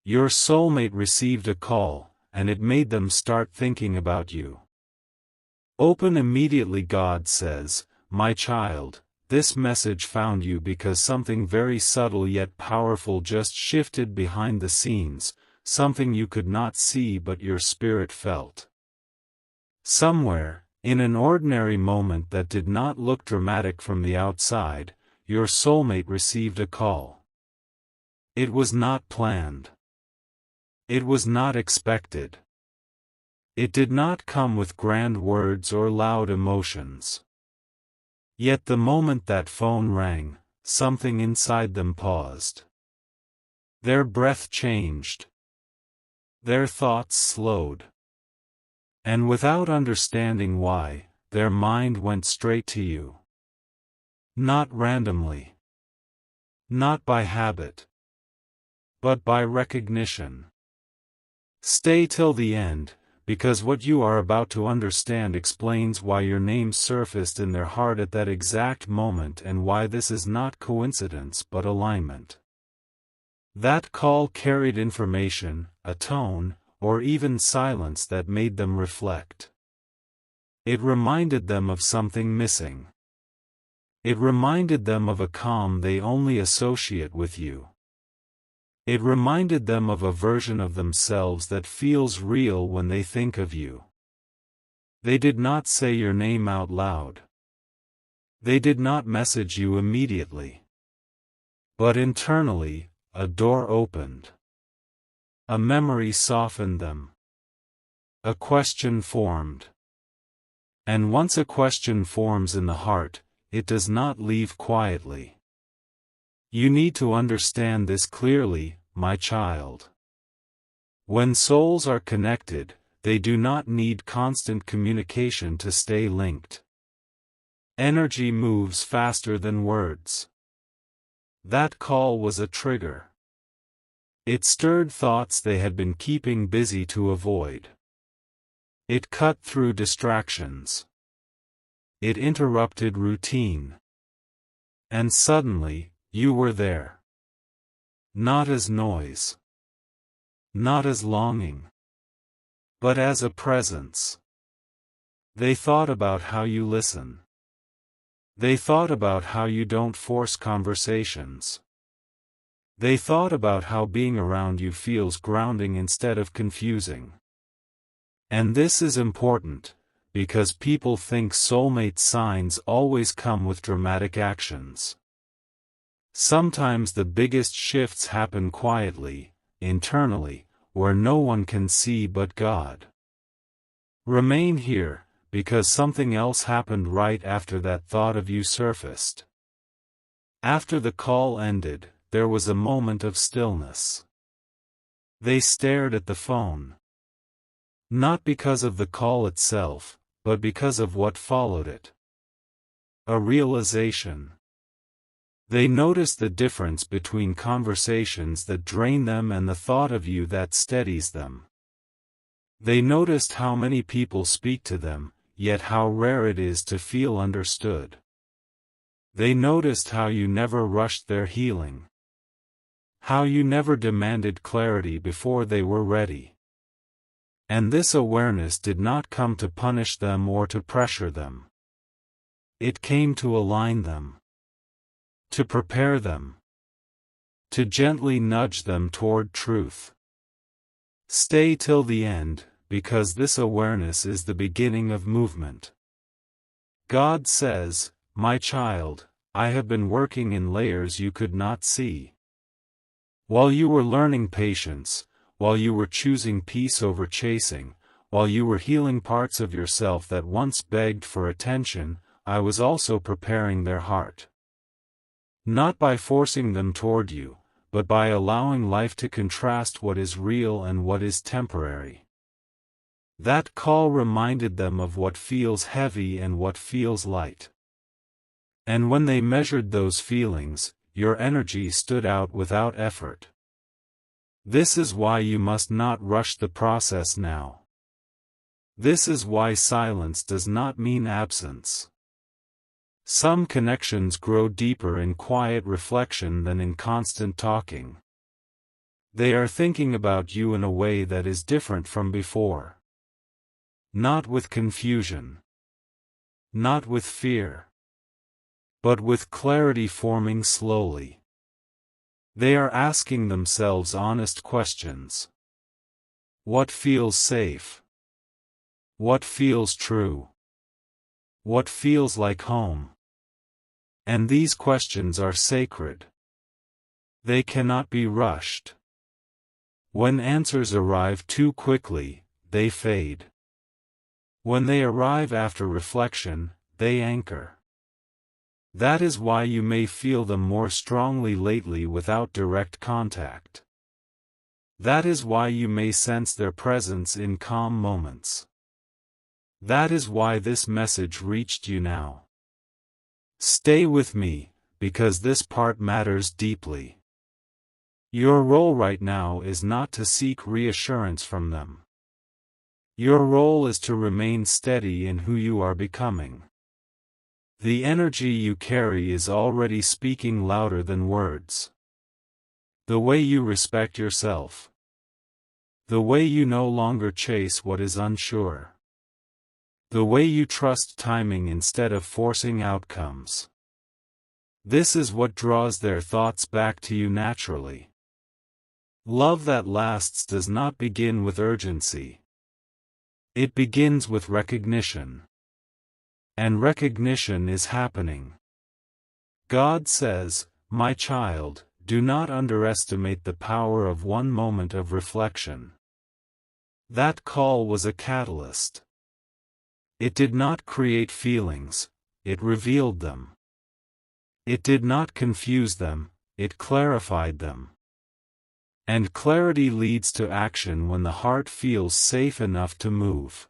Your soulmate received a call, and it made them start thinking about you. Open immediately. God says, "My child, this message found you because something very subtle yet powerful just shifted behind the scenes, something you could not see but your spirit felt. Somewhere, in an ordinary moment that did not look dramatic from the outside, your soulmate received a call. It was not planned. It was not expected. It did not come with grand words or loud emotions. Yet the moment that phone rang, something inside them paused. Their breath changed. Their thoughts slowed. And without understanding why, their mind went straight to you. Not randomly. Not by habit. But by recognition. Stay till the end, because what you are about to understand explains why your name surfaced in their heart at that exact moment and why this is not coincidence but alignment. That call carried information, a tone, or even silence that made them reflect. It reminded them of something missing. It reminded them of a calm they only associate with you. It reminded them of a version of themselves that feels real when they think of you. They did not say your name out loud. They did not message you immediately. But internally, a door opened. A memory softened them. A question formed. And once a question forms in the heart, it does not leave quietly. You need to understand this clearly, my child. When souls are connected, they do not need constant communication to stay linked. Energy moves faster than words. That call was a trigger. It stirred thoughts they had been keeping busy to avoid. It cut through distractions. It interrupted routine. And suddenly, you were there. Not as noise. Not as longing. But as a presence. They thought about how you listen. They thought about how you don't force conversations. They thought about how being around you feels grounding instead of confusing. And this is important, because people think soulmate signs always come with dramatic actions. Sometimes the biggest shifts happen quietly, internally, where no one can see but God. Remain here, because something else happened right after that thought of you surfaced. After the call ended, there was a moment of stillness. They stared at the phone. Not because of the call itself, but because of what followed it. A realization. They noticed the difference between conversations that drain them and the thought of you that steadies them. They noticed how many people speak to them, yet how rare it is to feel understood. They noticed how you never rushed their healing. How you never demanded clarity before they were ready. And this awareness did not come to punish them or to pressure them. It came to align them. To prepare them. To gently nudge them toward truth. Stay till the end, because this awareness is the beginning of movement. God says, "My child, I have been working in layers you could not see. While you were learning patience, while you were choosing peace over chasing, while you were healing parts of yourself that once begged for attention, I was also preparing their heart. Not by forcing them toward you, but by allowing life to contrast what is real and what is temporary." That call reminded them of what feels heavy and what feels light. And when they measured those feelings, your energy stood out without effort. This is why you must not rush the process now. This is why silence does not mean absence. Some connections grow deeper in quiet reflection than in constant talking. They are thinking about you in a way that is different from before. Not with confusion. Not with fear. But with clarity forming slowly. They are asking themselves honest questions. What feels safe? What feels true? What feels like home? And these questions are sacred. They cannot be rushed. When answers arrive too quickly, they fade. When they arrive after reflection, they anchor. That is why you may feel them more strongly lately without direct contact. That is why you may sense their presence in calm moments. That is why this message reached you now. Stay with me, because this part matters deeply. Your role right now is not to seek reassurance from them. Your role is to remain steady in who you are becoming. The energy you carry is already speaking louder than words. The way you respect yourself. The way you no longer chase what is unsure. The way you trust timing instead of forcing outcomes. This is what draws their thoughts back to you naturally. Love that lasts does not begin with urgency. It begins with recognition. And recognition is happening. God says, "My child, do not underestimate the power of one moment of reflection." That call was a catalyst. It did not create feelings, it revealed them. It did not confuse them, it clarified them. And clarity leads to action when the heart feels safe enough to move.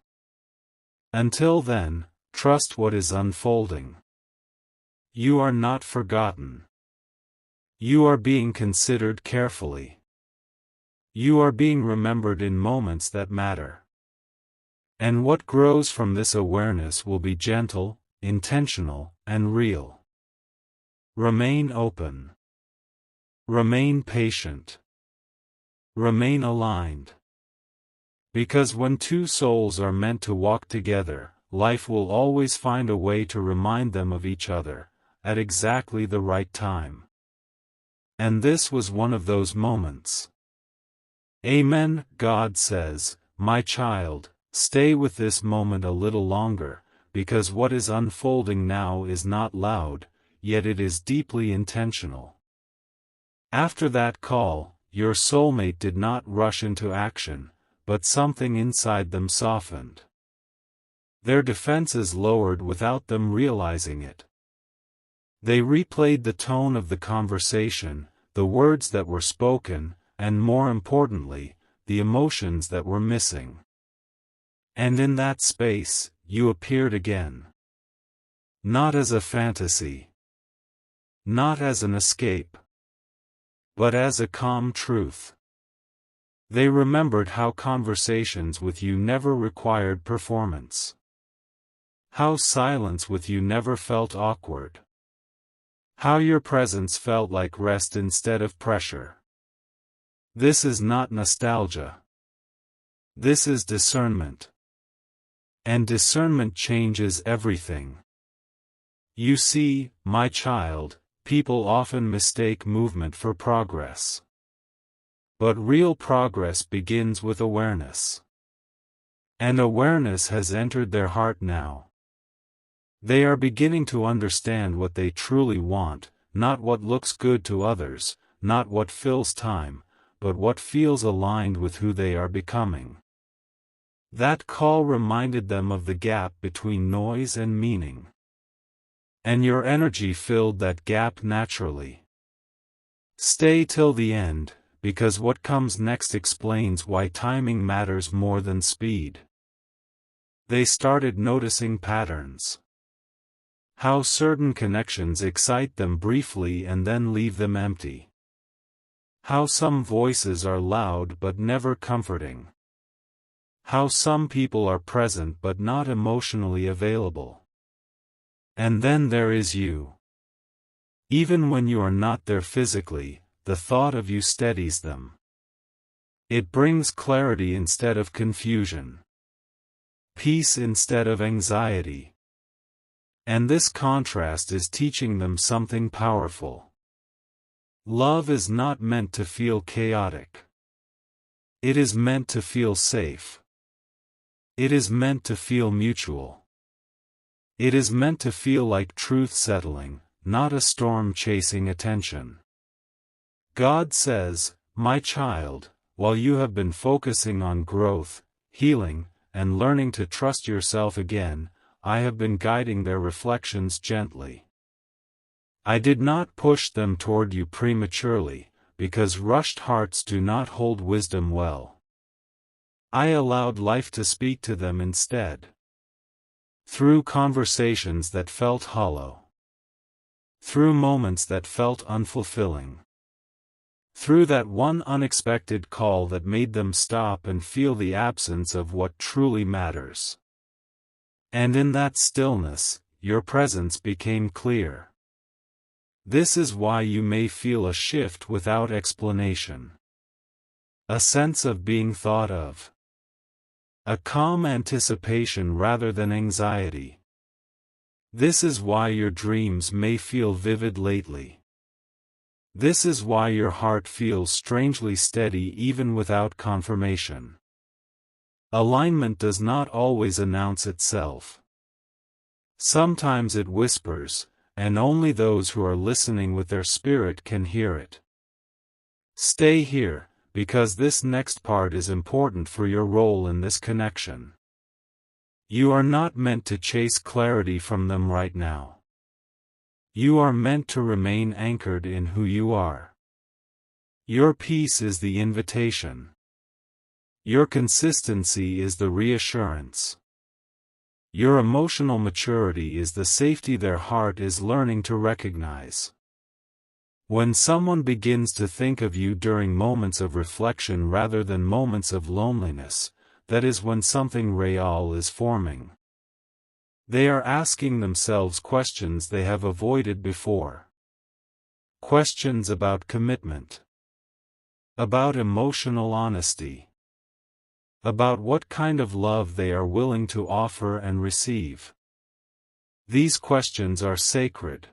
Until then, trust what is unfolding. You are not forgotten. You are being considered carefully. You are being remembered in moments that matter. And what grows from this awareness will be gentle, intentional, and real. Remain open. Remain patient. Remain aligned. Because when two souls are meant to walk together, life will always find a way to remind them of each other, at exactly the right time. And this was one of those moments. Amen. God says, "My child, stay with this moment a little longer, because what is unfolding now is not loud, yet it is deeply intentional." After that call, your soulmate did not rush into action, but something inside them softened. Their defenses lowered without them realizing it. They replayed the tone of the conversation, the words that were spoken, and more importantly, the emotions that were missing. And in that space, you appeared again. Not as a fantasy. Not as an escape. But as a calm truth. They remembered how conversations with you never required performance. How silence with you never felt awkward. How your presence felt like rest instead of pressure. This is not nostalgia. This is discernment. And discernment changes everything. You see, my child, people often mistake movement for progress. But real progress begins with awareness. And awareness has entered their heart now. They are beginning to understand what they truly want, not what looks good to others, not what fills time, but what feels aligned with who they are becoming. That call reminded them of the gap between noise and meaning. And your energy filled that gap naturally. Stay till the end, because what comes next explains why timing matters more than speed. They started noticing patterns. How certain connections excite them briefly and then leave them empty. How some voices are loud but never comforting. How some people are present but not emotionally available. And then there is you. Even when you are not there physically, the thought of you steadies them. It brings clarity instead of confusion, peace instead of anxiety. And this contrast is teaching them something powerful. Love is not meant to feel chaotic. It is meant to feel safe. It is meant to feel mutual. It is meant to feel like truth settling, not a storm chasing attention. God says, "My child, while you have been focusing on growth, healing, and learning to trust yourself again, I have been guiding their reflections gently. I did not push them toward you prematurely, because rushed hearts do not hold wisdom well. I allowed life to speak to them instead. Through conversations that felt hollow. Through moments that felt unfulfilling. Through that one unexpected call that made them stop and feel the absence of what truly matters. And in that stillness, your presence became clear. This is why you may feel a shift without explanation. A sense of being thought of. A calm anticipation rather than anxiety. This is why your dreams may feel vivid lately. This is why your heart feels strangely steady even without confirmation. Alignment does not always announce itself. Sometimes it whispers, and only those who are listening with their spirit can hear it. Stay here, because this next part is important for your role in this connection. You are not meant to chase clarity from them right now. You are meant to remain anchored in who you are. Your peace is the invitation. Your consistency is the reassurance. Your emotional maturity is the safety their heart is learning to recognize. When someone begins to think of you during moments of reflection rather than moments of loneliness, that is when something real is forming. They are asking themselves questions they have avoided before. Questions about commitment. About emotional honesty. About what kind of love they are willing to offer and receive. These questions are sacred.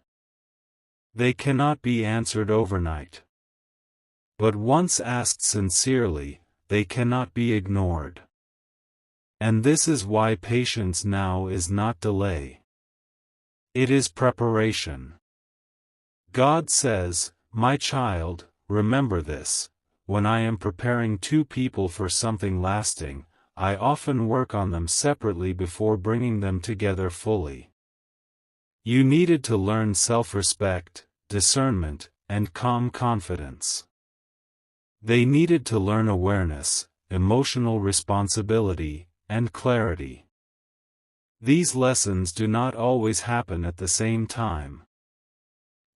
They cannot be answered overnight. But once asked sincerely, they cannot be ignored. And this is why patience now is not delay. It is preparation. God says, "My child, remember this, when I am preparing two people for something lasting, I often work on them separately before bringing them together fully." You needed to learn self-respect, discernment, and calm confidence. They needed to learn awareness, emotional responsibility, and clarity. These lessons do not always happen at the same time.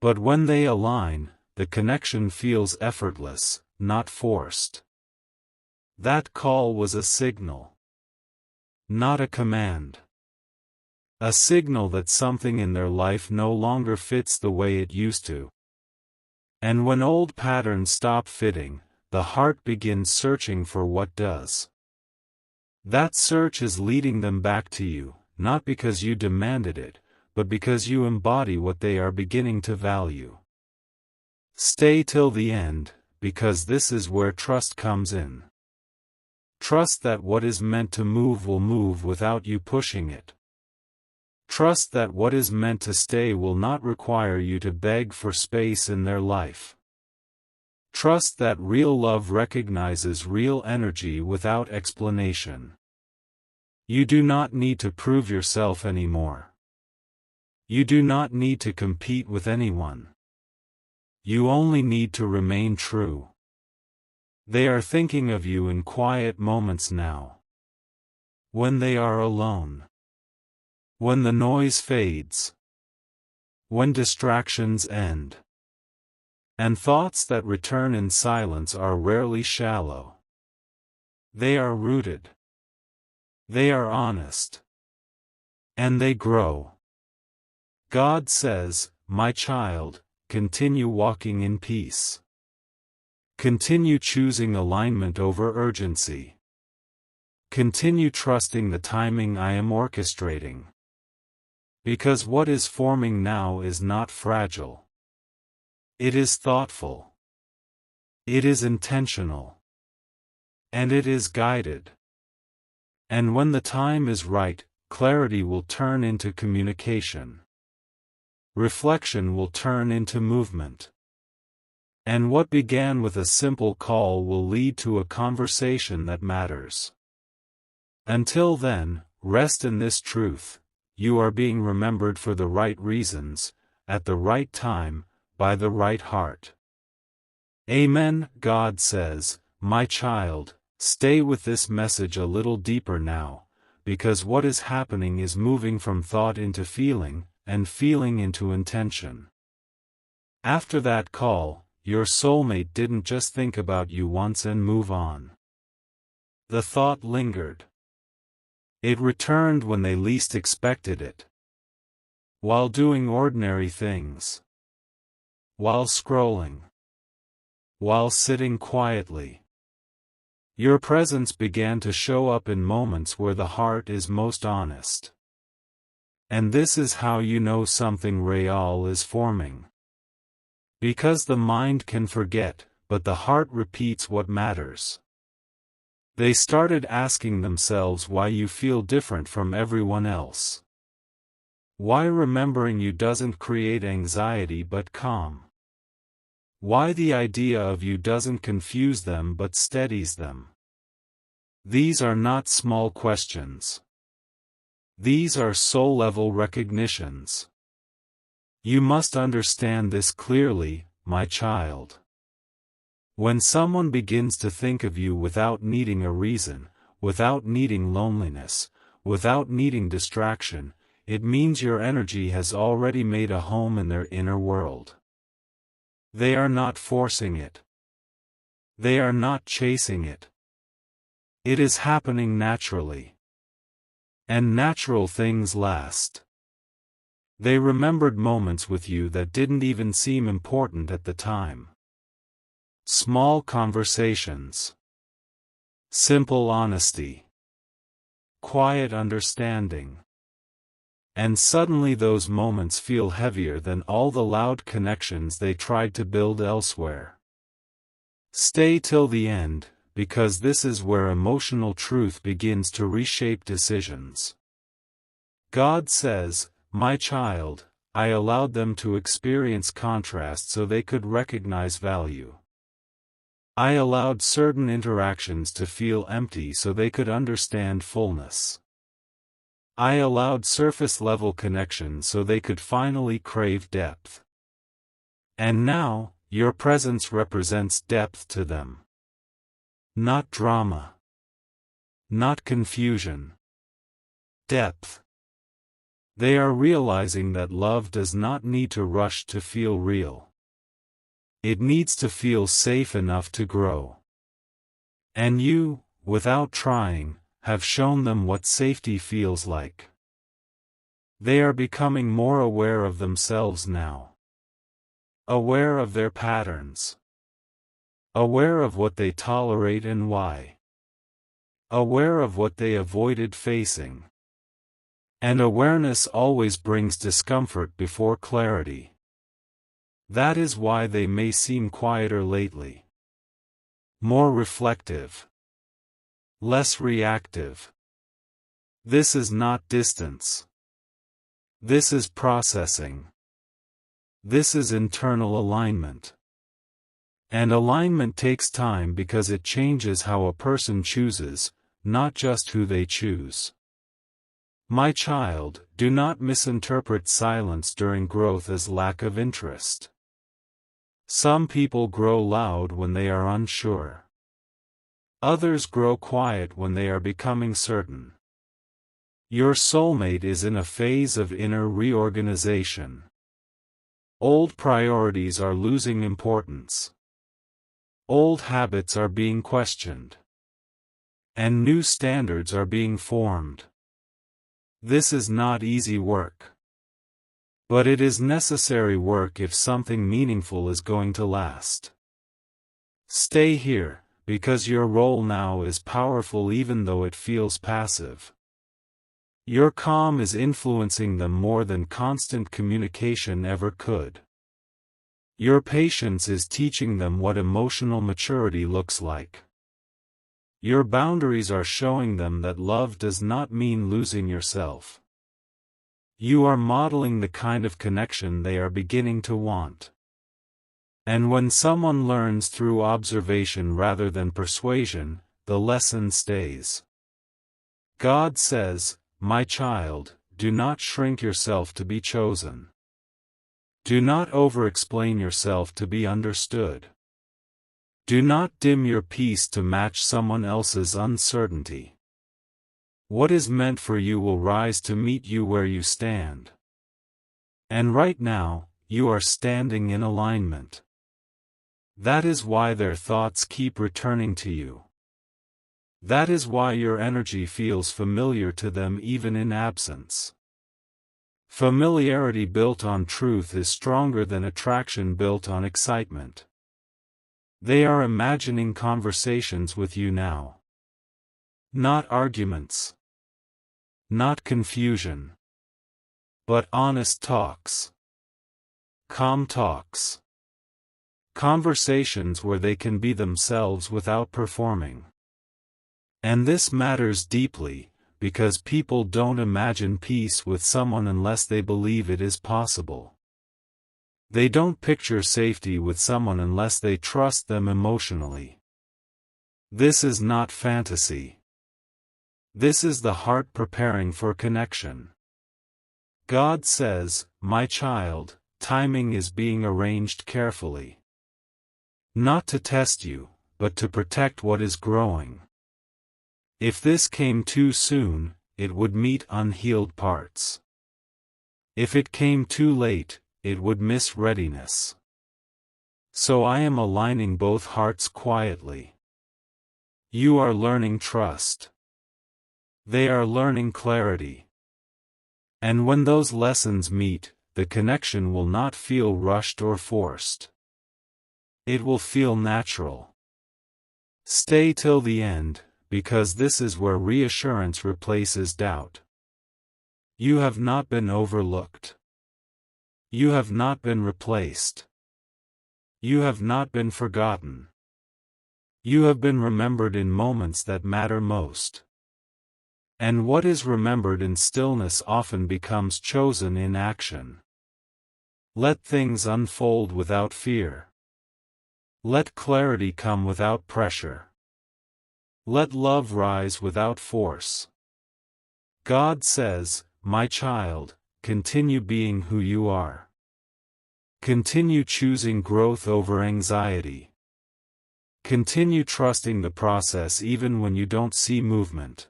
But when they align, the connection feels effortless, not forced. That call was a signal. Not a command. A signal that something in their life no longer fits the way it used to. And when old patterns stop fitting, the heart begins searching for what does. That search is leading them back to you, not because you demanded it, but because you embody what they are beginning to value. Stay till the end, because this is where trust comes in. Trust that what is meant to move will move without you pushing it. Trust that what is meant to stay will not require you to beg for space in their life. Trust that real love recognizes real energy without explanation. You do not need to prove yourself anymore. You do not need to compete with anyone. You only need to remain true. They are thinking of you in quiet moments now. When they are alone. When the noise fades. When distractions end. And thoughts that return in silence are rarely shallow. They are rooted. They are honest. And they grow. God says, "My child, continue walking in peace. Continue choosing alignment over urgency. Continue trusting the timing I am orchestrating. Because what is forming now is not fragile. It is thoughtful. It is intentional. And it is guided. And when the time is right, clarity will turn into communication. Reflection will turn into movement. And what began with a simple call will lead to a conversation that matters. Until then, rest in this truth: you are being remembered for the right reasons, at the right time, by the right heart. Amen. God says, my child, stay with this message a little deeper now, because what is happening is moving from thought into feeling, and feeling into intention. After that call, your soulmate didn't just think about you once and move on. The thought lingered. It returned when they least expected it. While doing ordinary things. While scrolling. While sitting quietly. Your presence began to show up in moments where the heart is most honest. And this is how you know something real is forming. Because the mind can forget, but the heart repeats what matters. They started asking themselves why you feel different from everyone else. Why remembering you doesn't create anxiety but calm. Why the idea of you doesn't confuse them but steadies them. These are not small questions. These are soul-level recognitions. You must understand this clearly, my child. When someone begins to think of you without needing a reason, without needing loneliness, without needing distraction, it means your energy has already made a home in their inner world. They are not forcing it. They are not chasing it. It is happening naturally. And natural things last. They remembered moments with you that didn't even seem important at the time. Small conversations. Simple honesty. Quiet understanding. And suddenly those moments feel heavier than all the loud connections they tried to build elsewhere. Stay till the end, because this is where emotional truth begins to reshape decisions. God says, my child, I allowed them to experience contrast so they could recognize value. I allowed certain interactions to feel empty so they could understand fullness. I allowed surface-level connections so they could finally crave depth. And now, your presence represents depth to them. Not drama. Not confusion. Depth. They are realizing that love does not need to rush to feel real. It needs to feel safe enough to grow. And you, without trying, have shown them what safety feels like. They are becoming more aware of themselves now. Aware of their patterns. Aware of what they tolerate and why. Aware of what they avoided facing. And awareness always brings discomfort before clarity. That is why they may seem quieter lately. More reflective. Less reactive. This is not distance. This is processing. This is internal alignment. And alignment takes time because it changes how a person chooses, not just who they choose. My child, do not misinterpret silence during growth as lack of interest. Some people grow loud when they are unsure. Others grow quiet when they are becoming certain. Your soulmate is in a phase of inner reorganization. Old priorities are losing importance. Old habits are being questioned. And new standards are being formed. This is not easy work. But it is necessary work if something meaningful is going to last. Stay here, because your role now is powerful even though it feels passive. Your calm is influencing them more than constant communication ever could. Your patience is teaching them what emotional maturity looks like. Your boundaries are showing them that love does not mean losing yourself. You are modeling the kind of connection they are beginning to want. And when someone learns through observation rather than persuasion, the lesson stays. God says, "My child, do not shrink yourself to be chosen. Do not over-explain yourself to be understood. Do not dim your peace to match someone else's uncertainty. What is meant for you will rise to meet you where you stand." And right now, you are standing in alignment. That is why their thoughts keep returning to you. That is why your energy feels familiar to them even in absence. Familiarity built on truth is stronger than attraction built on excitement. They are imagining conversations with you now. Not arguments. Not confusion. But honest talks. Calm talks. Conversations where they can be themselves without performing. And this matters deeply, because people don't imagine peace with someone unless they believe it is possible. They don't picture safety with someone unless they trust them emotionally. This is not fantasy. This is the heart preparing for connection. God says, "My child, timing is being arranged carefully. Not to test you, but to protect what is growing. If this came too soon, it would meet unhealed parts. If it came too late, it would miss readiness. So I am aligning both hearts quietly. You are learning trust. They are learning clarity. And when those lessons meet, the connection will not feel rushed or forced. It will feel natural. Stay till the end, because this is where reassurance replaces doubt. You have not been overlooked. You have not been replaced. You have not been forgotten. You have been remembered in moments that matter most. And what is remembered in stillness often becomes chosen in action. Let things unfold without fear. Let clarity come without pressure. Let love rise without force. God says, "My child, continue being who you are. Continue choosing growth over anxiety. Continue trusting the process even when you don't see movement.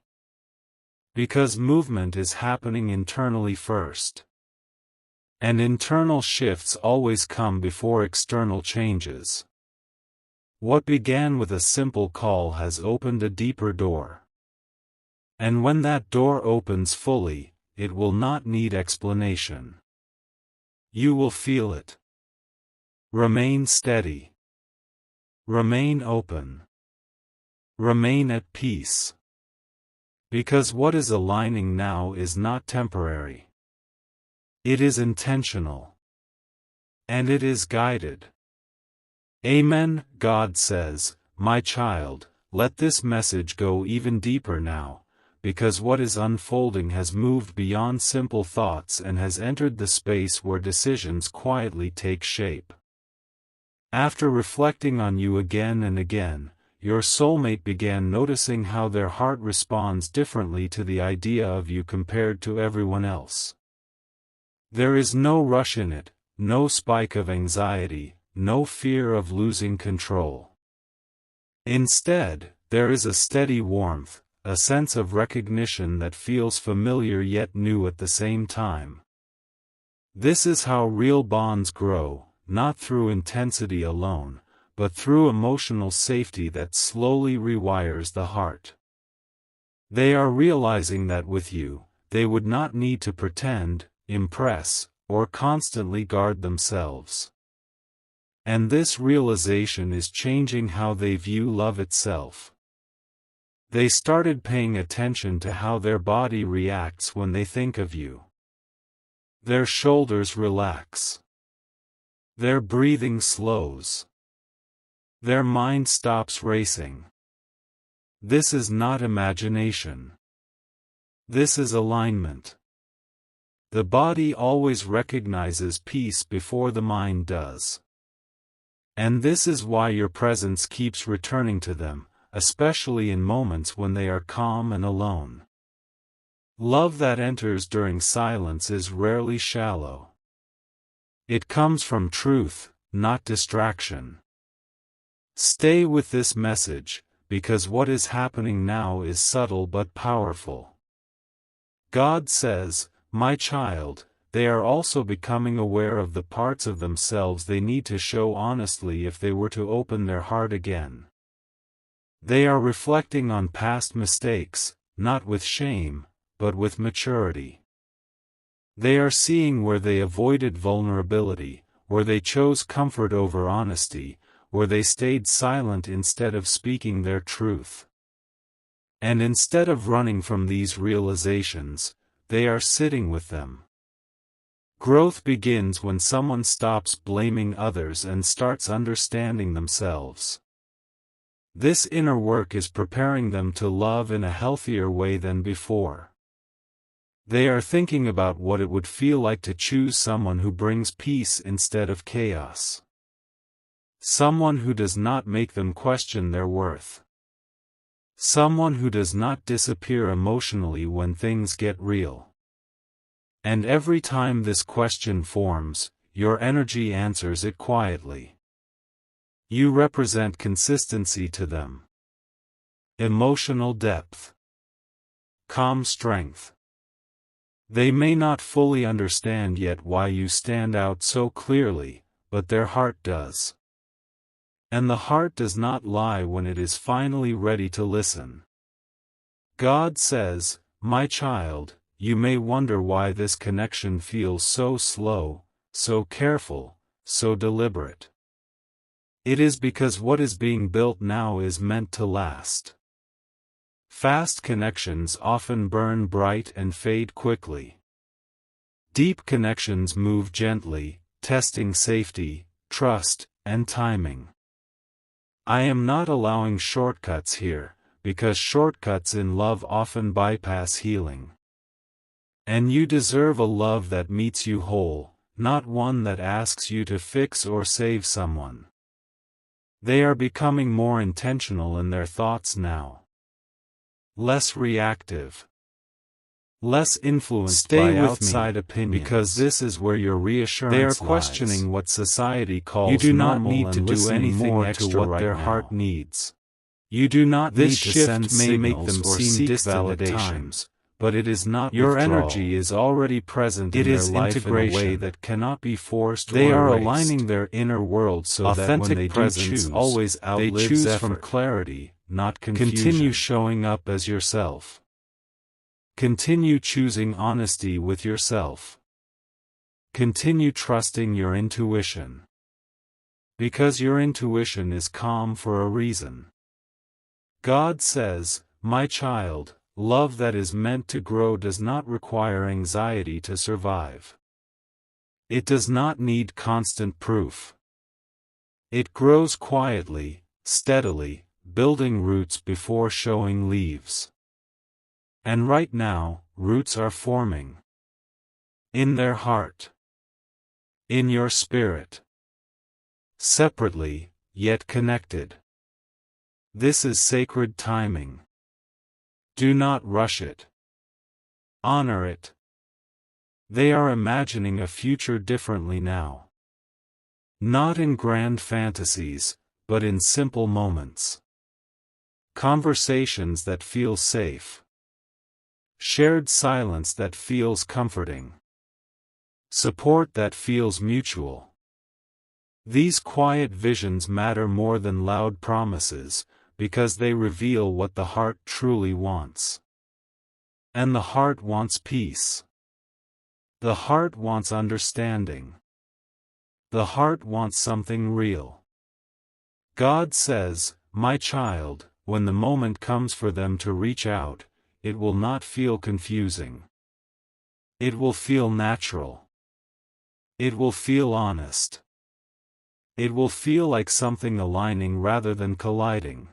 Because movement is happening internally first. And internal shifts always come before external changes. What began with a simple call has opened a deeper door. And when that door opens fully, it will not need explanation. You will feel it. Remain steady. Remain open. Remain at peace. Because what is aligning now is not temporary. It is intentional. And it is guided. Amen. God says, "My child, let this message go even deeper now, because what is unfolding has moved beyond simple thoughts and has entered the space where decisions quietly take shape." After reflecting on you again and again, your soulmate began noticing how their heart responds differently to the idea of you compared to everyone else. There is no rush in it, no spike of anxiety, no fear of losing control. Instead, there is a steady warmth, a sense of recognition that feels familiar yet new at the same time. This is how real bonds grow, not through intensity alone, but through emotional safety that slowly rewires the heart. They are realizing that with you, they would not need to pretend, impress, or constantly guard themselves. And this realization is changing how they view love itself. They started paying attention to how their body reacts when they think of you. Their shoulders relax. Their breathing slows. Their mind stops racing. This is not imagination. This is alignment. The body always recognizes peace before the mind does. And this is why your presence keeps returning to them, especially in moments when they are calm and alone. Love that enters during silence is rarely shallow. It comes from truth, not distraction. Stay with this message, because what is happening now is subtle but powerful. God says, "My child," they are also becoming aware of the parts of themselves they need to show honestly if they were to open their heart again. They are reflecting on past mistakes, not with shame, but with maturity. They are seeing where they avoided vulnerability, where they chose comfort over honesty, where they stayed silent instead of speaking their truth. And instead of running from these realizations, they are sitting with them. Growth begins when someone stops blaming others and starts understanding themselves. This inner work is preparing them to love in a healthier way than before. They are thinking about what it would feel like to choose someone who brings peace instead of chaos. Someone who does not make them question their worth. Someone who does not disappear emotionally when things get real. And every time this question forms, your energy answers it quietly. You represent consistency to them. Emotional depth. Calm strength. They may not fully understand yet why you stand out so clearly, but their heart does. And the heart does not lie when it is finally ready to listen. God says, "My child, you may wonder why this connection feels so slow, so careful, so deliberate. It is because what is being built now is meant to last." Fast connections often burn bright and fade quickly. Deep connections move gently, testing safety, trust, and timing. I am not allowing shortcuts here, because shortcuts in love often bypass healing. And you deserve a love that meets you whole, not one that asks you to fix or save someone. They are becoming more intentional in their thoughts now. Less reactive. Less influenced by outside opinions. Because this is where your reassurance lies. They are questioning what society calls normal. You do not need to do anything extra to what their heart needs. You do not need to send signals may make them or seem distant at times, but it is not your energy is already present in their life in a way that cannot be forced or erased. They are aligning their inner world so that when they do choose, always outlives they choose from clarity, not confusion. Continue showing up as yourself. Continue choosing honesty with yourself. Continue trusting your intuition. Because your intuition is calm for a reason. God says, "My child, love that is meant to grow does not require anxiety to survive. It does not need constant proof. It grows quietly, steadily, building roots before showing leaves. And right now, roots are forming. In their heart. In your spirit. Separately, yet connected. This is sacred timing. Do not rush it. Honor it. They are imagining a future differently now. Not in grand fantasies, but in simple moments. Conversations that feel safe. Shared silence that feels comforting. Support that feels mutual. These quiet visions matter more than loud promises, because they reveal what the heart truly wants. And the heart wants peace. The heart wants understanding. The heart wants something real. God says, my child, when the moment comes for them to reach out, it will not feel confusing. It will feel natural. It will feel honest. It will feel like something aligning rather than colliding.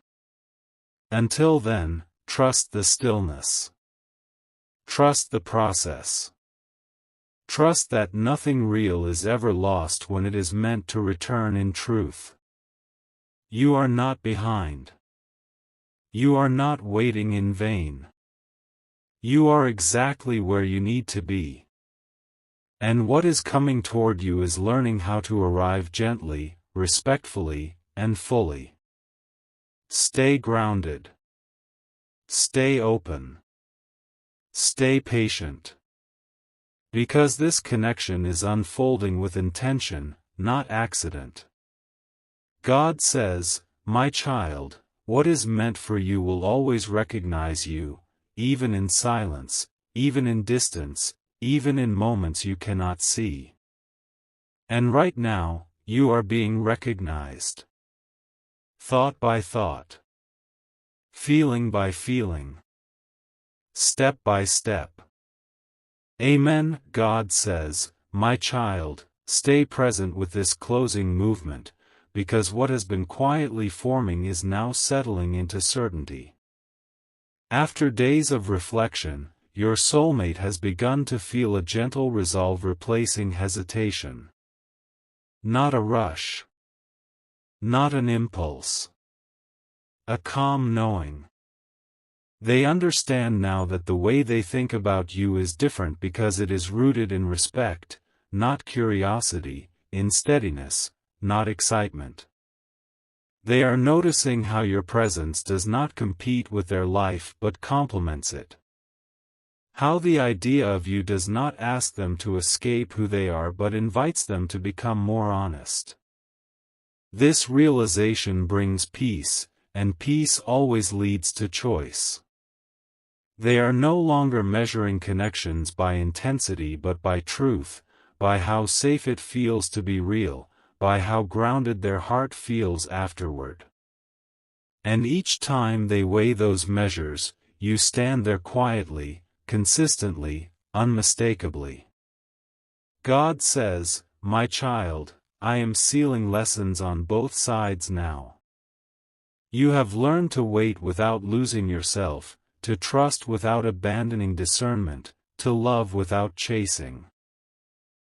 Until then, trust the stillness. Trust the process. Trust that nothing real is ever lost when it is meant to return in truth. You are not behind. You are not waiting in vain. You are exactly where you need to be. And what is coming toward you is learning how to arrive gently, respectfully, and fully. Stay grounded. Stay open. Stay patient. Because this connection is unfolding with intention, not accident. God says, my child, what is meant for you will always recognize you, even in silence, even in distance, even in moments you cannot see. And right now, you are being recognized. Thought by thought. Feeling by feeling. Step by step. Amen. God says, my child, stay present with this closing movement, because what has been quietly forming is now settling into certainty. After days of reflection, your soulmate has begun to feel a gentle resolve replacing hesitation. Not a rush. Not an impulse. A calm knowing. They understand now that the way they think about you is different because it is rooted in respect, not curiosity, in steadiness, not excitement. They are noticing how your presence does not compete with their life but complements it. How the idea of you does not ask them to escape who they are but invites them to become more honest. This realization brings peace, and peace always leads to choice. They are no longer measuring connections by intensity but by truth, by how safe it feels to be real, by how grounded their heart feels afterward. And each time they weigh those measures, you stand there quietly, consistently, unmistakably. God says, my child, I am sealing lessons on both sides now. You have learned to wait without losing yourself, to trust without abandoning discernment, to love without chasing.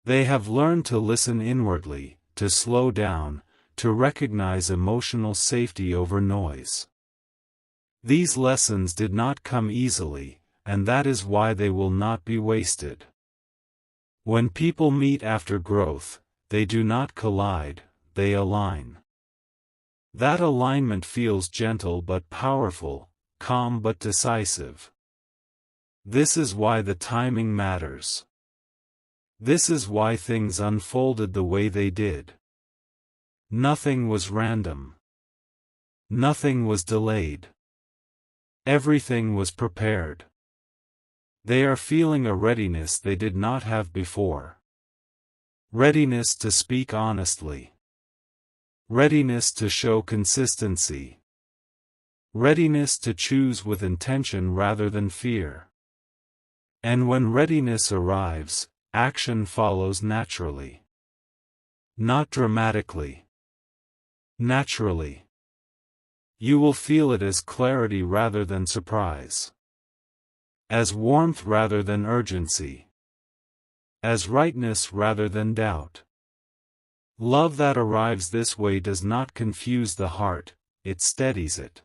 They have learned to listen inwardly, to slow down, to recognize emotional safety over noise. These lessons did not come easily, and that is why they will not be wasted. When people meet after growth, they do not collide, they align. That alignment feels gentle but powerful, calm but decisive. This is why the timing matters. This is why things unfolded the way they did. Nothing was random. Nothing was delayed. Everything was prepared. They are feeling a readiness they did not have before. Readiness to speak honestly. Readiness to show consistency. Readiness to choose with intention rather than fear. And when readiness arrives, action follows naturally. Not dramatically. Naturally. You will feel it as clarity rather than surprise. As warmth rather than urgency. As rightness rather than doubt. Love that arrives this way does not confuse the heart, it steadies it.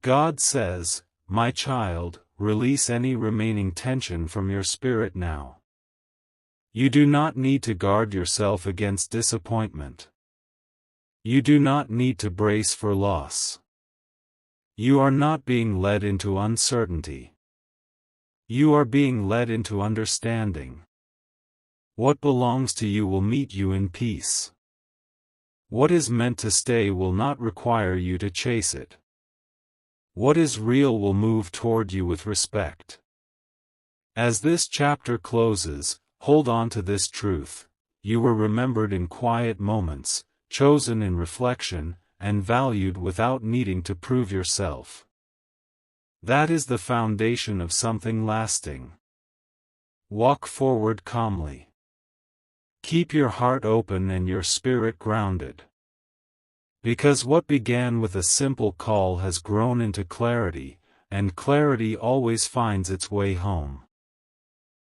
God says, my child, release any remaining tension from your spirit now. You do not need to guard yourself against disappointment. You do not need to brace for loss. You are not being led into uncertainty. You are being led into understanding. What belongs to you will meet you in peace. What is meant to stay will not require you to chase it. What is real will move toward you with respect. As this chapter closes, hold on to this truth. you were remembered in quiet moments, chosen in reflection, and valued without needing to prove yourself. That is the foundation of something lasting. Walk forward calmly. Keep your heart open and your spirit grounded. Because what began with a simple call has grown into clarity, and clarity always finds its way home.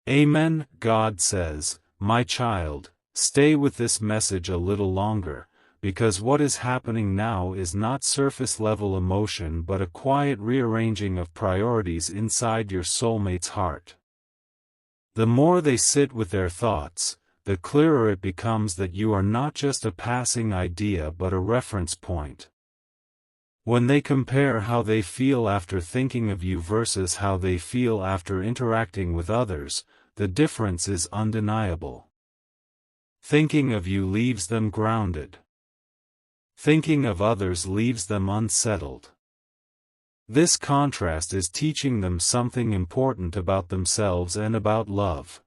Amen. God says, my child, stay with this message a little longer, because what is happening now is not surface-level emotion but a quiet rearranging of priorities inside your soulmate's heart. The more they sit with their thoughts, the clearer it becomes that you are not just a passing idea but a reference point. When they compare how they feel after thinking of you versus how they feel after interacting with others, the difference is undeniable. Thinking of you leaves them grounded. Thinking of others leaves them unsettled. This contrast is teaching them something important about themselves and about love.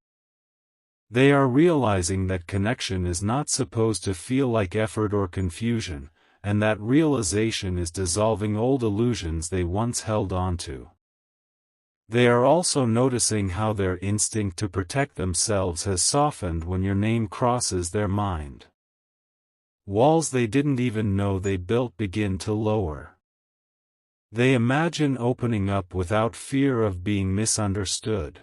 They are realizing that connection is not supposed to feel like effort or confusion, and that realization is dissolving old illusions they once held onto. They are also noticing how their instinct to protect themselves has softened when your name crosses their mind. Walls they didn't even know they built begin to lower. They imagine opening up without fear of being misunderstood.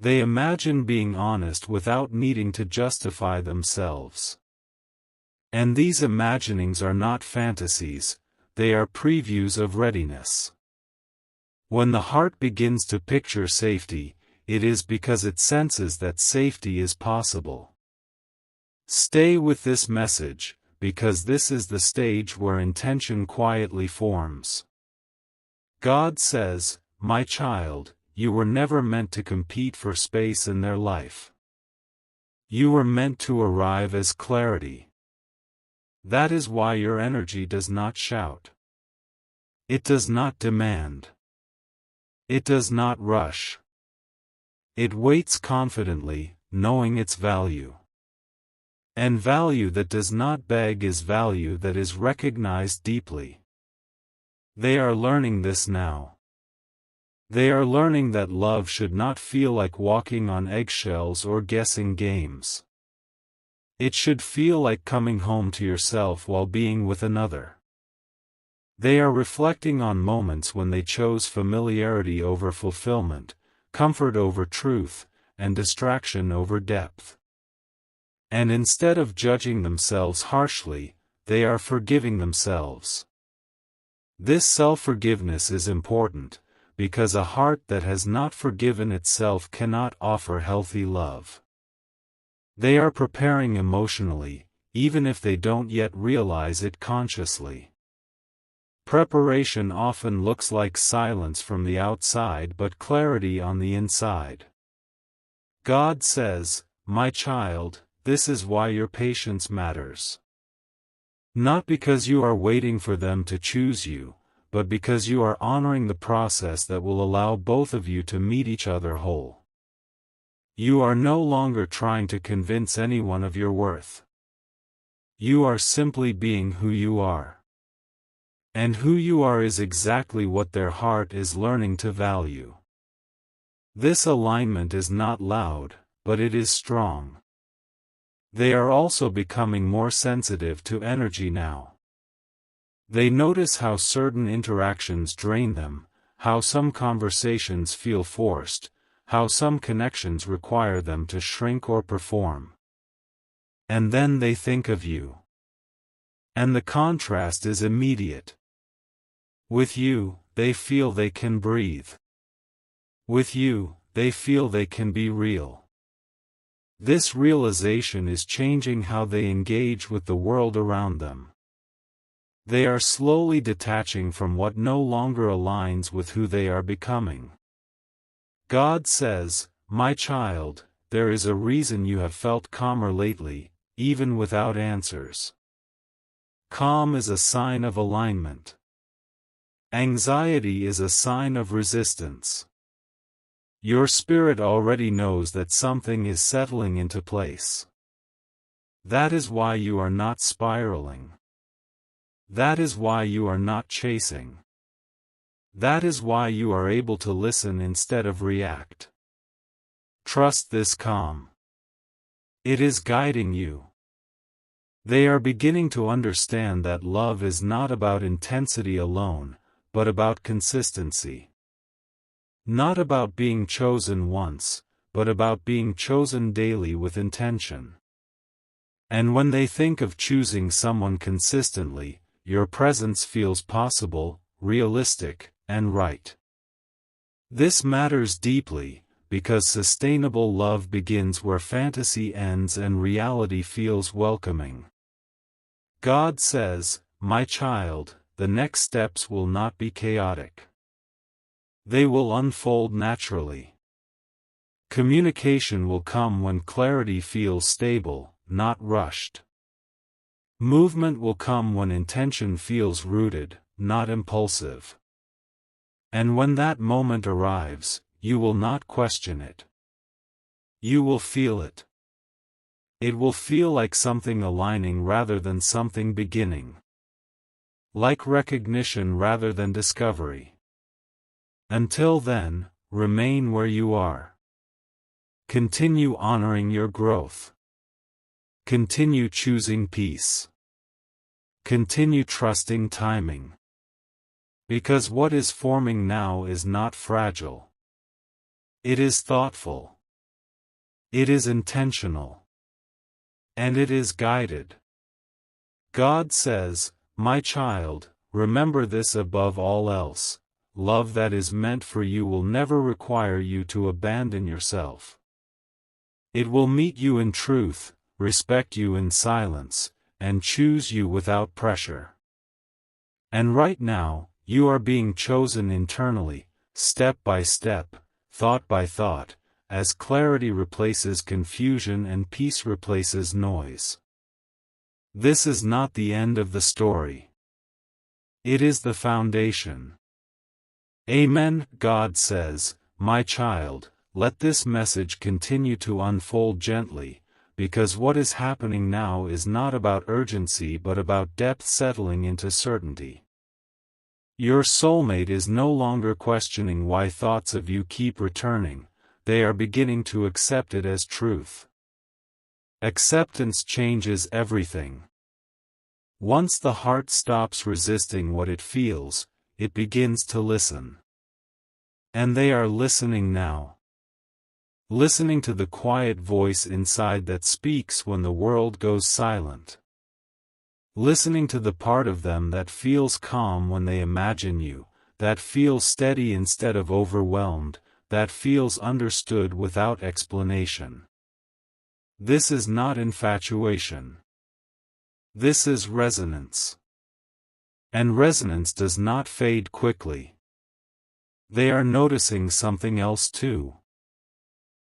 They imagine being honest without needing to justify themselves. And these imaginings are not fantasies, they are previews of readiness. When the heart begins to picture safety, it is because it senses that safety is possible. Stay with this message, because this is the stage where intention quietly forms. God says, my child, you were never meant to compete for space in their life. You were meant to arrive as clarity. That is why your energy does not shout. It does not demand. It does not rush. It waits confidently, knowing its value. And value that does not beg is value that is recognized deeply. They are learning this now. They are learning that love should not feel like walking on eggshells or guessing games. It should feel like coming home to yourself while being with another. They are reflecting on moments when they chose familiarity over fulfillment, comfort over truth, and distraction over depth. And instead of judging themselves harshly, they are forgiving themselves. This self-forgiveness is important, because a heart that has not forgiven itself cannot offer healthy love. They are preparing emotionally, even if they don't yet realize it consciously. Preparation often looks like silence from the outside but clarity on the inside. God says, my child, this is why your patience matters. Not because you are waiting for them to choose you, but because you are honoring the process that will allow both of you to meet each other whole. You are no longer trying to convince anyone of your worth. You are simply being who you are. And who you are is exactly what their heart is learning to value. This alignment is not loud, but it is strong. They are also becoming more sensitive to energy now. They notice how certain interactions drain them, how some conversations feel forced, how some connections require them to shrink or perform. And then they think of you. And the contrast is immediate. With you, they feel they can breathe. With you, they feel they can be real. This realization is changing how they engage with the world around them. They are slowly detaching from what no longer aligns with who they are becoming. God says, my child, there is a reason you have felt calmer lately, even without answers. Calm is a sign of alignment. Anxiety is a sign of resistance. Your spirit already knows that something is settling into place. That is why you are not spiraling. That is why you are not chasing. That is why you are able to listen instead of react. Trust this calm. It is guiding you. They are beginning to understand that love is not about intensity alone, but about consistency. Not about being chosen once, but about being chosen daily with intention. And when they think of choosing someone consistently, your presence feels possible, realistic, and right. This matters deeply, because sustainable love begins where fantasy ends and reality feels welcoming. God says, "My child, the next steps will not be chaotic. They will unfold naturally. Communication will come when clarity feels stable, not rushed. Movement will come when intention feels rooted, not impulsive. And when that moment arrives, you will not question it. You will feel it. It will feel like something aligning rather than something beginning. Like recognition rather than discovery. Until then, remain where you are. Continue honoring your growth. Continue choosing peace. Continue trusting timing. Because what is forming now is not fragile. It is thoughtful. It is intentional. And it is guided. God says, "My child, remember this above all else. Love that is meant for you will never require you to abandon yourself. It will meet you in truth, respect you in silence, and choose you without pressure. And right now, you are being chosen internally, step by step, thought by thought, as clarity replaces confusion and peace replaces noise. This is not the end of the story. It is the foundation." Amen. God says, "My child, let this message continue to unfold gently, because what is happening now is not about urgency but about depth settling into certainty. Your soulmate is no longer questioning why thoughts of you keep returning, they are beginning to accept it as truth. Acceptance changes everything. Once the heart stops resisting what it feels, it begins to listen. And they are listening now. Listening to the quiet voice inside that speaks when the world goes silent. Listening to the part of them that feels calm when they imagine you, that feels steady instead of overwhelmed, that feels understood without explanation. This is not infatuation. This is resonance. And resonance does not fade quickly. They are noticing something else too.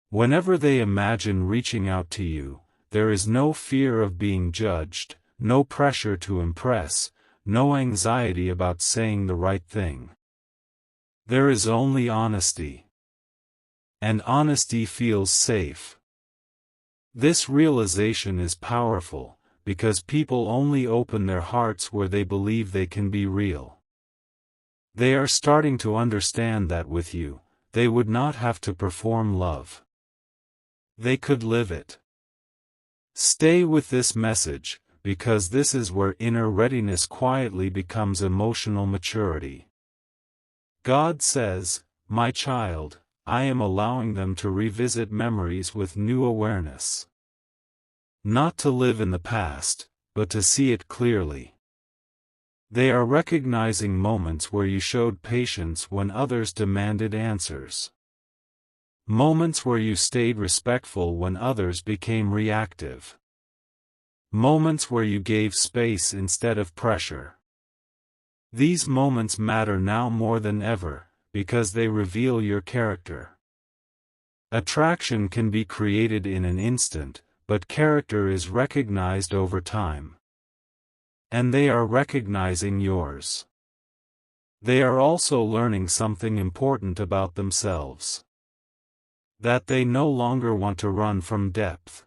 Whenever they imagine reaching out to you, there is no fear of being judged, no pressure to impress, no anxiety about saying the right thing. There is only honesty. And honesty feels safe. This realization is powerful, because people only open their hearts where they believe they can be real. They are starting to understand that with you, they would not have to perform love. They could live it. Stay with this message, because this is where inner readiness quietly becomes emotional maturity. God says, "My child, I am allowing them to revisit memories with new awareness. Not to live in the past, but to see it clearly. They are recognizing moments where you showed patience when others demanded answers. Moments where you stayed respectful when others became reactive. Moments where you gave space instead of pressure. These moments matter now more than ever, because they reveal your character. Attraction can be created in an instant, but character is recognized over time. And they are recognizing yours. They are also learning something important about themselves. That they no longer want to run from depth.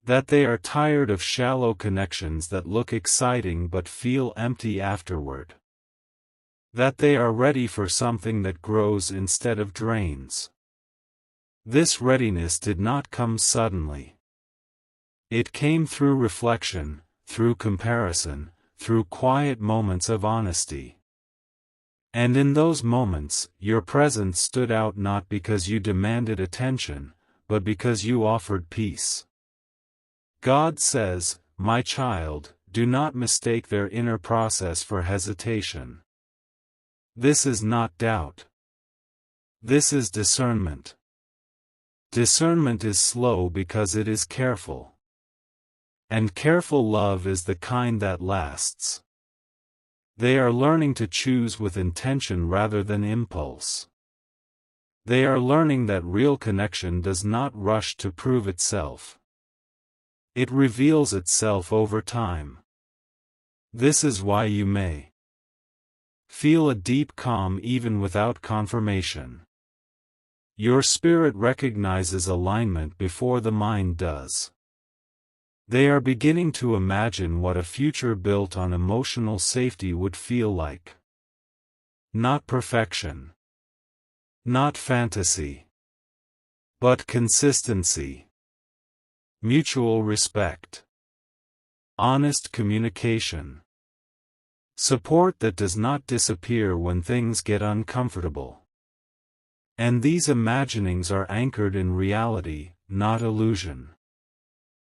That they are tired of shallow connections that look exciting but feel empty afterward. That they are ready for something that grows instead of drains. This readiness did not come suddenly. It came through reflection, through comparison, through quiet moments of honesty. And in those moments, your presence stood out not because you demanded attention, but because you offered peace. God says, "My child, do not mistake their inner process for hesitation. This is not doubt. This is discernment. Discernment is slow because it is careful. And careful love is the kind that lasts." They are learning to choose with intention rather than impulse. They are learning that real connection does not rush to prove itself. It reveals itself over time. This is why you may feel a deep calm even without confirmation. Your spirit recognizes alignment before the mind does. They are beginning to imagine what a future built on emotional safety would feel like. Not perfection. Not fantasy. But consistency. Mutual respect. Honest communication. Support that does not disappear when things get uncomfortable. And these imaginings are anchored in reality, not illusion.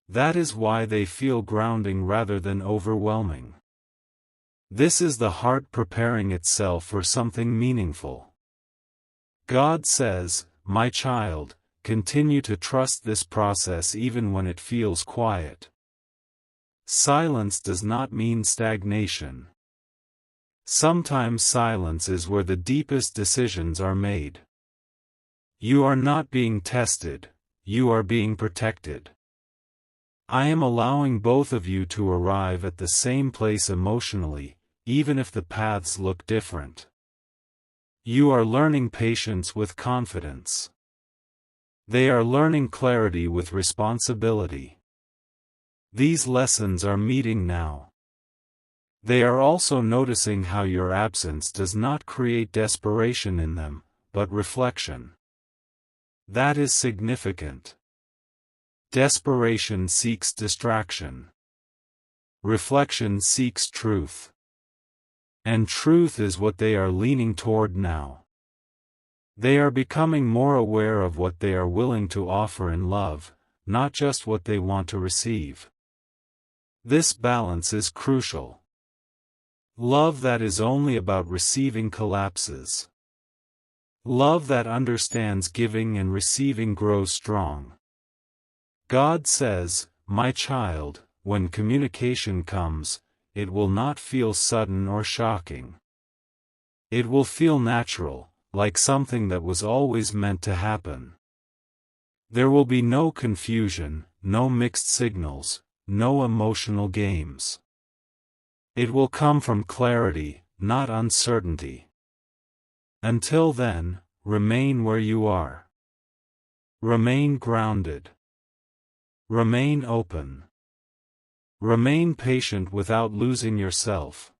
That is why they feel grounding rather than overwhelming. This is the heart preparing itself for something meaningful. God says, "My child, continue to trust this process even when it feels quiet." Silence does not mean stagnation. Sometimes silence is where the deepest decisions are made. You are not being tested, you are being protected. I am allowing both of you to arrive at the same place emotionally, even if the paths look different. You are learning patience with confidence. They are learning clarity with responsibility. These lessons are meeting now. They are also noticing how your absence does not create desperation in them, but reflection. That is significant. Desperation seeks distraction. Reflection seeks truth. And truth is what they are leaning toward now. They are becoming more aware of what they are willing to offer in love, not just what they want to receive. This balance is crucial. Love that is only about receiving collapses. Love that understands giving and receiving grows strong. God says, "My child, when communication comes, it will not feel sudden or shocking. It will feel natural, like something that was always meant to happen. There will be no confusion, no mixed signals, no emotional games. It will come from clarity, not uncertainty. Until then, remain where you are. Remain grounded. Remain open. Remain patient without losing yourself.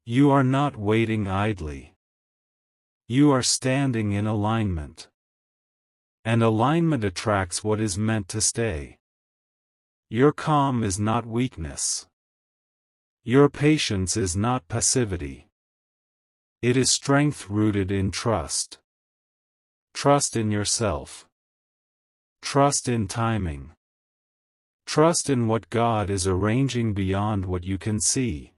You are not waiting idly. You are standing in alignment. And alignment attracts what is meant to stay. Your calm is not weakness. Your patience is not passivity. It is strength rooted in trust. Trust in yourself. Trust in timing. Trust in what God is arranging beyond what you can see.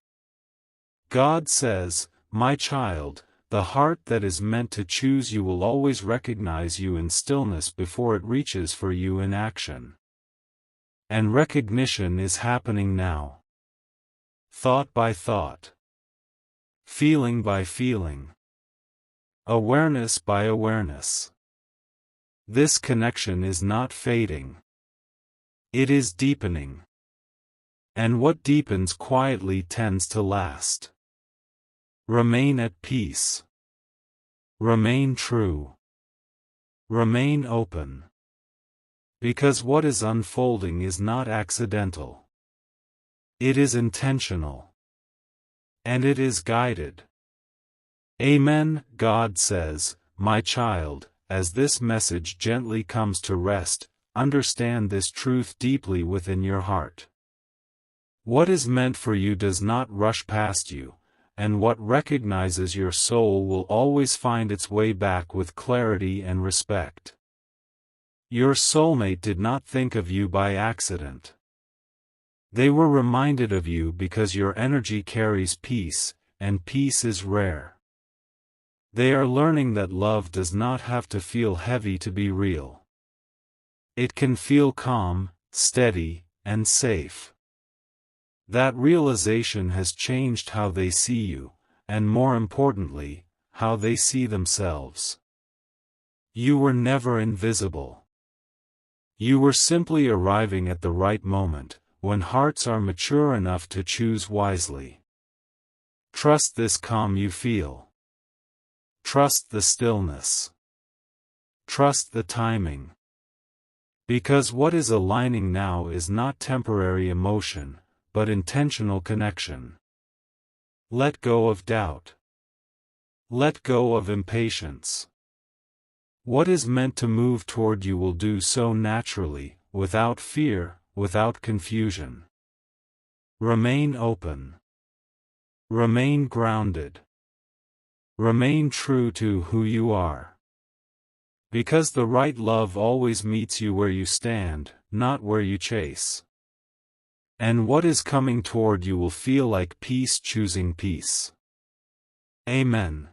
God says, "My child, the heart that is meant to choose you will always recognize you in stillness before it reaches for you in action." And recognition is happening now. Thought by thought. Feeling by feeling. Awareness by awareness. This connection is not fading. It is deepening. And what deepens quietly tends to last. Remain at peace. Remain true. Remain open. Because what is unfolding is not accidental. It is intentional. And it is guided. Amen. God says, my child, as this message gently comes to rest, understand this truth deeply within your heart. What is meant for you does not rush past you, and what recognizes your soul will always find its way back with clarity and respect. Your soulmate did not think of you by accident. They were reminded of you because your energy carries peace, and peace is rare. They are learning that love does not have to feel heavy to be real. It can feel calm, steady, and safe. That realization has changed how they see you, and more importantly, how they see themselves. You were never invisible. You were simply arriving at the right moment, when hearts are mature enough to choose wisely. Trust this calm you feel. Trust the stillness. Trust the timing. Because what is aligning now is not temporary emotion, but intentional connection. Let go of doubt. Let go of impatience. What is meant to move toward you will do so naturally, without fear, without confusion. Remain open. Remain grounded. Remain true to who you are. Because the right love always meets you where you stand, not where you chase. And what is coming toward you will feel like peace choosing peace. Amen.